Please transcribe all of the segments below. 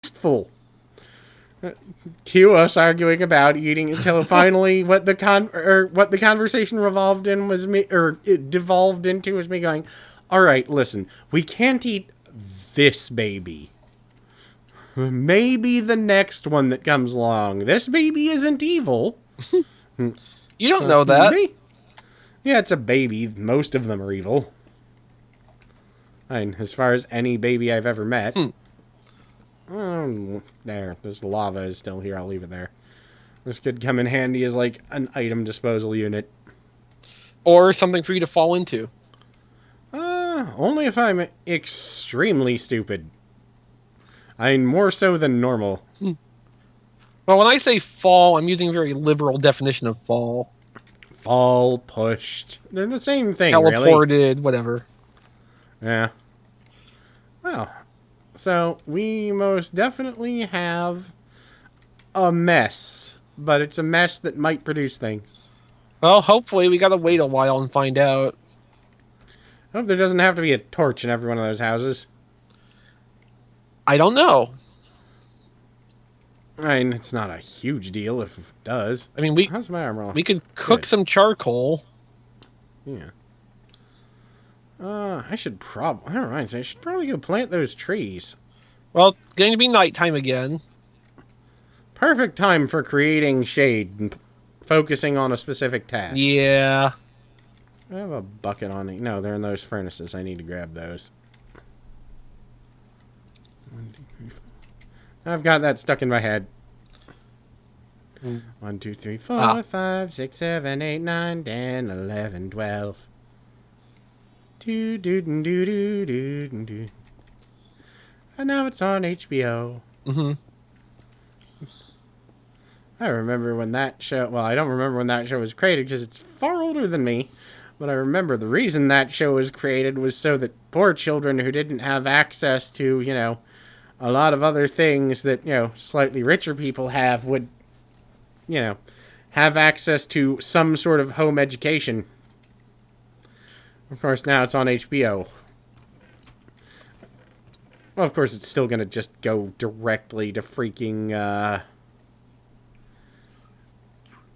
tasteful. Cue us arguing about eating until finally what the conversation revolved in was me, or it devolved into was me going, all right, listen, we can't eat this baby. Maybe the next one that comes along. This baby isn't evil. You don't know that. Yeah, it's a baby. Most of them are evil. I mean, as far as any baby I've ever met. There's lava is still here. I'll leave it there. This could come in handy as like an item disposal unit. Or something for you to fall into. Only if I'm extremely stupid. I mean, more so than normal. Well, when I say fall, I'm using a very liberal definition of fall. Fall, pushed. They're the same thing, Teleported, really. whatever. Yeah. Well, so we most definitely have a mess. But it's a mess that might produce things. Well, hopefully we gotta wait a while and find out. I hope there doesn't have to be a torch in every one of those houses. I don't know. I mean, it's not a huge deal if it does. I mean, How's my armor? we could cook some charcoal. Yeah. I should probably... Never mind. I should probably go plant those trees. Well, it's going to be nighttime again. Perfect time for creating shade and focusing on a specific task. Yeah. I have a bucket on it. No, they're in those furnaces. I need to grab those. 1, 2, 3, 4. I've got that stuck in my head. 1, 2, 3, 4, 5, 6, 7, 8, 9, 10, 11, 12. Do. And now it's on HBO. Mm-hmm. I remember when that show... Well, I don't remember when that show was created because it's far older than me. But I remember the reason that show was created was so that poor children who didn't have access to, you know, a lot of other things that, you know, slightly richer people have would, you know, have access to some sort of home education. Of course, now it's on HBO. Well, of course, it's still going to just go directly to freaking,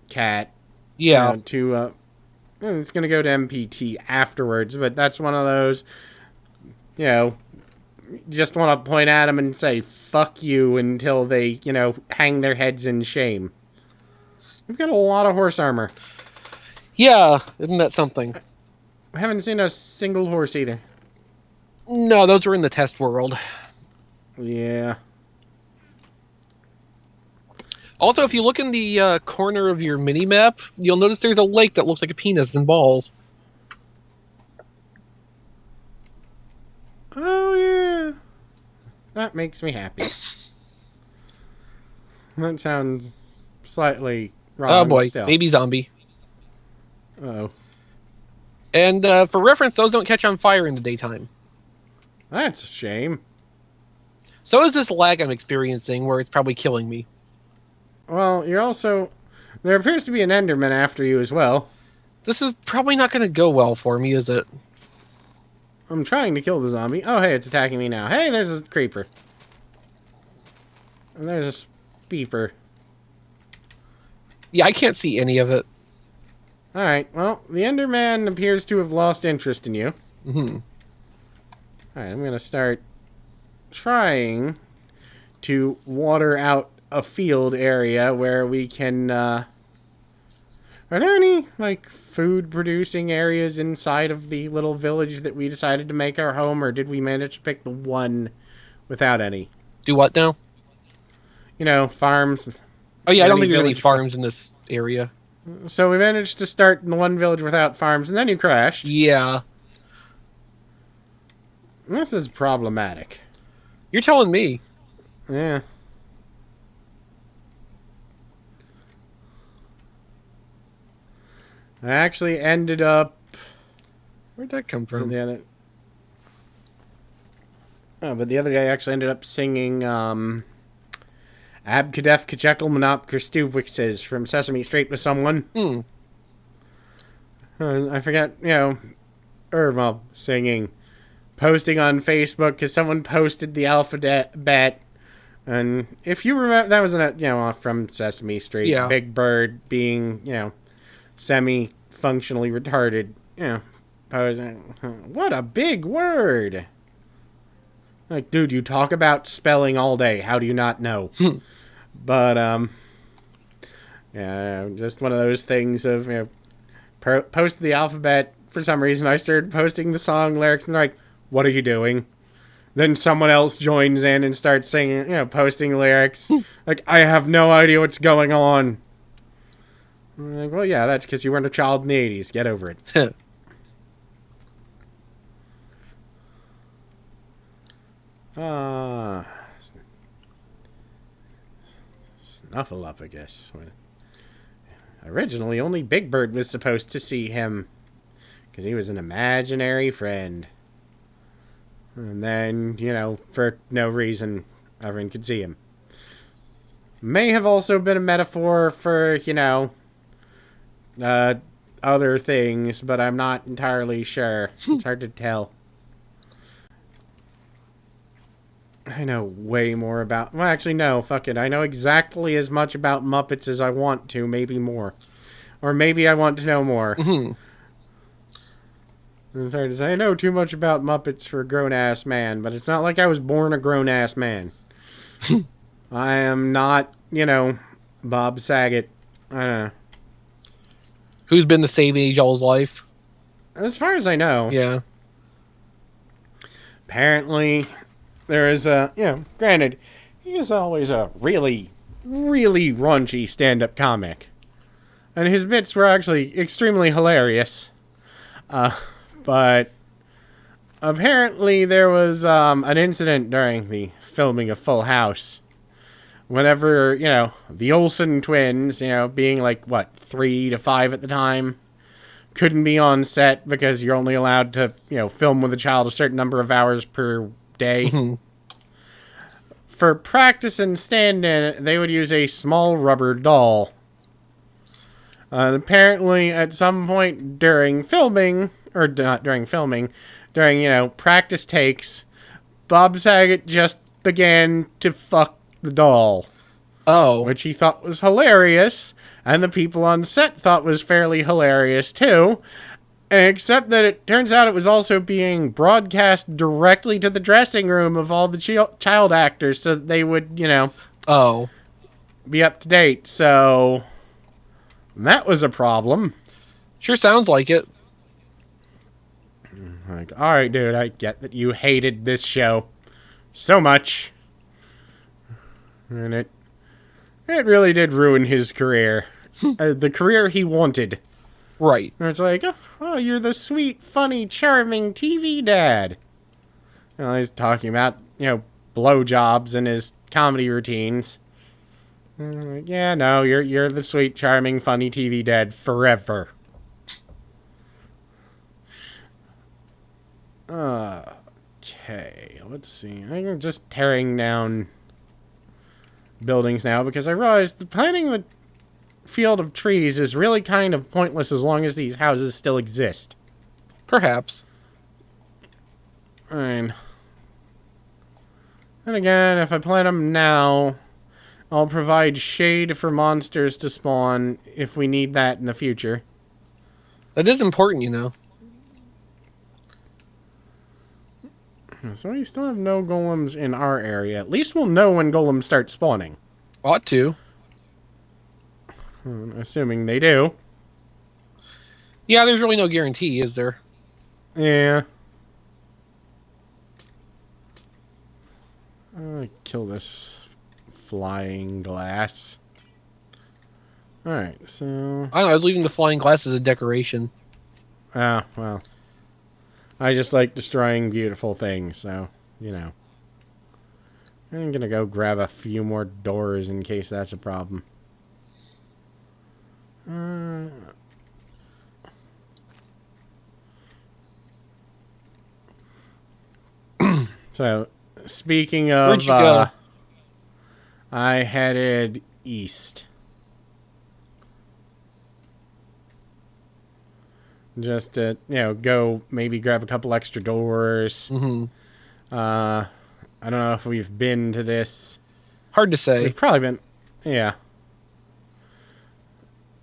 Cat. Yeah. You know, it's going to go to MPT afterwards, but that's one of those, you know, just want to point at them and say, fuck you, until they, you know, hang their heads in shame. We've got a lot of horse armor. Yeah, isn't that something? I haven't seen a single horse either. No, those were in the test world. Yeah. Also, if you look in the corner of your mini-map, you'll notice there's a lake that looks like a penis and balls. Oh, yeah. That makes me happy. That sounds slightly wrong. Oh boy, still. baby zombie. Uh-oh. And for reference, those don't catch on fire in the daytime. That's a shame. So is this lag I'm experiencing, where it's probably killing me. Well, you're also... There appears to be an Enderman after you as well. This is probably not going to go well for me, is it? I'm trying to kill the zombie. Oh, hey, it's attacking me now. Hey, there's a creeper. And there's a beeper. Yeah, I can't see any of it. Alright, well, the Enderman appears to have lost interest in you. Mm-hmm. Alright, I'm going to start trying to water out a field area where we can, Are there any, like, food-producing areas inside of the little village that we decided to make our home, or did we manage to pick the one without any? Do what now? You know, farms. Oh yeah, I don't think there's any farms in this area. So we managed to start in the one village without farms, and then you crashed. Yeah. This is problematic. You're telling me. Yeah. I actually ended up... Where'd that come from? But the other guy actually ended up singing, Abkadef Kachekal Monop Kristuvixes from Sesame Street with someone. I forget, you know, well, singing, posting on Facebook because someone posted the alphabet And if you remember, that was from Sesame Street. Yeah. Big Bird being semi-functionally retarded. Posing. What a big word! Like, dude, you talk about spelling all day. How do you not know? But yeah, just one of those things of post the alphabet. For some reason, I started posting the song lyrics, and they're like, "What are you doing?" Then someone else joins in and starts singing, posting lyrics. Like, I have no idea what's going on. I'm like, well, yeah, that's because you weren't a child in the 80s. Get over it. Snuffleupagus. Originally, only Big Bird was supposed to see him, because he was an imaginary friend. And then, for no reason, everyone could see him. May have also been a metaphor for, other things, but I'm not entirely sure. It's hard to tell. I know way more about... Well, actually, no, fuck it. I know exactly as much about Muppets as I want to, maybe more. Or maybe I want to know more. Mm-hmm. It's hard to say. I know too much about Muppets for a grown-ass man, but it's not like I was born a grown-ass man. I am not, Bob Saget. I don't know. Who's been the same age all his life? As far as I know. Yeah. Apparently, there is a, granted, he is always a really, really raunchy stand-up comic. And his bits were actually extremely hilarious. But apparently there was an incident during the filming of Full House. Whenever, the Olsen twins, being like, 3 to 5 at the time, couldn't be on set because you're only allowed to, film with a child a certain number of hours per day. Mm-hmm. For practice and stand-in, they would use a small rubber doll. And apparently, at some point during filming, or not during filming, during, practice takes, Bob Saget just began to fuck the doll. Oh. Which he thought was hilarious, and the people on set thought was fairly hilarious too, except that it turns out it was also being broadcast directly to the dressing room of all the child actors so that they would, Oh. be up to date. So that was a problem. Sure sounds like it. Like, alright, dude, I get that you hated this show so much. And it really did ruin his career. The career he wanted. Right. And it's like, oh, you're the sweet, funny, charming TV dad. He's talking about, blowjobs and his comedy routines. Yeah, no, you're the sweet, charming, funny TV dad forever. Okay, let's see. I'm just tearing down buildings now because I realized planting the field of trees is really kind of pointless as long as these houses still exist. Perhaps. And again, if I plant them now, I'll provide shade for monsters to spawn if we need that in the future. That is important, So we still have no golems in our area. At least we'll know when golems start spawning. Ought to. Assuming they do. Yeah, there's really no guarantee, is there? Yeah. Kill this flying glass. Alright, so... I don't know, I was leaving the flying glass as a decoration. Ah, well. I just like destroying beautiful things, so, I'm gonna go grab a few more doors in case that's a problem. So, speaking of, where'd you go? I headed east. Just to, go maybe grab a couple extra doors. Mm-hmm. I don't know if we've been to this Hard to say. We've probably been... Yeah.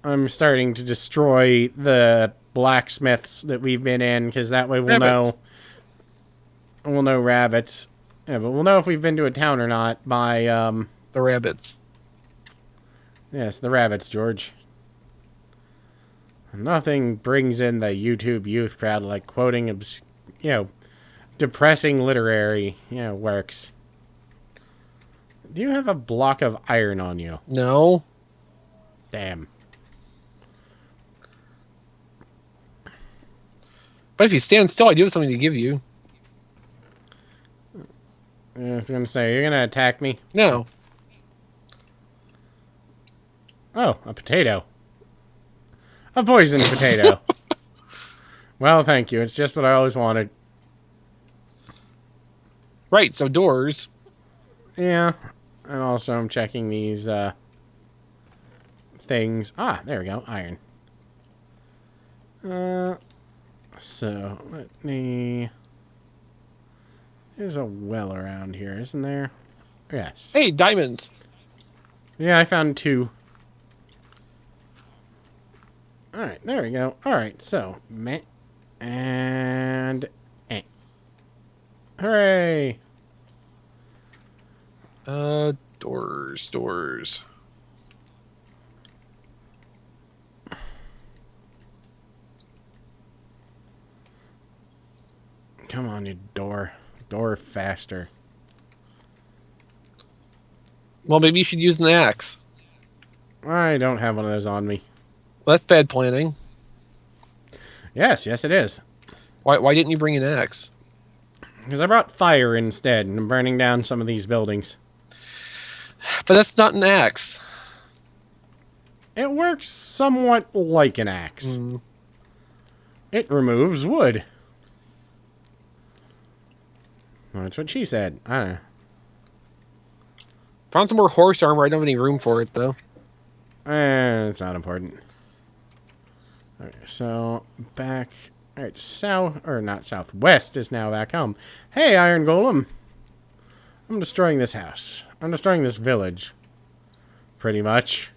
I'm starting to destroy the blacksmiths that we've been in, because that way we'll know... We'll know rabbits. Yeah, but we'll know if we've been to a town or not by, The rabbits. Yes, the rabbits, George. Nothing brings in the YouTube youth crowd like quoting, depressing literary, works. Do you have a block of iron on you? No. Damn. But if you stand still, I do have something to give you. I was gonna say, you're gonna attack me? No. Oh, a potato. A poisoned potato. Well, thank you. It's just what I always wanted. Right, so doors. Yeah. And also I'm checking these, things. Ah, there we go. Iron. So, let me... There's a well around here, isn't there? Yes. Hey, diamonds. Yeah, I found 2. Alright, there we go. Alright, so, meh. And... eh. Hooray! Doors. Come on, you door. Door faster. Well, maybe you should use an axe. I don't have one of those on me. Well, that's bad planning. Yes, it is. Why didn't you bring an axe? Because I brought fire instead, and I'm burning down some of these buildings. But that's not an axe. It works somewhat like an axe. It removes wood. Well, that's what she said. I don't know. Found some more horse armor. I don't have any room for it, though. It's not important. Okay, so, back... Alright, southwest is now back home. Hey, Iron Golem! I'm destroying this house. I'm destroying this village. Pretty much.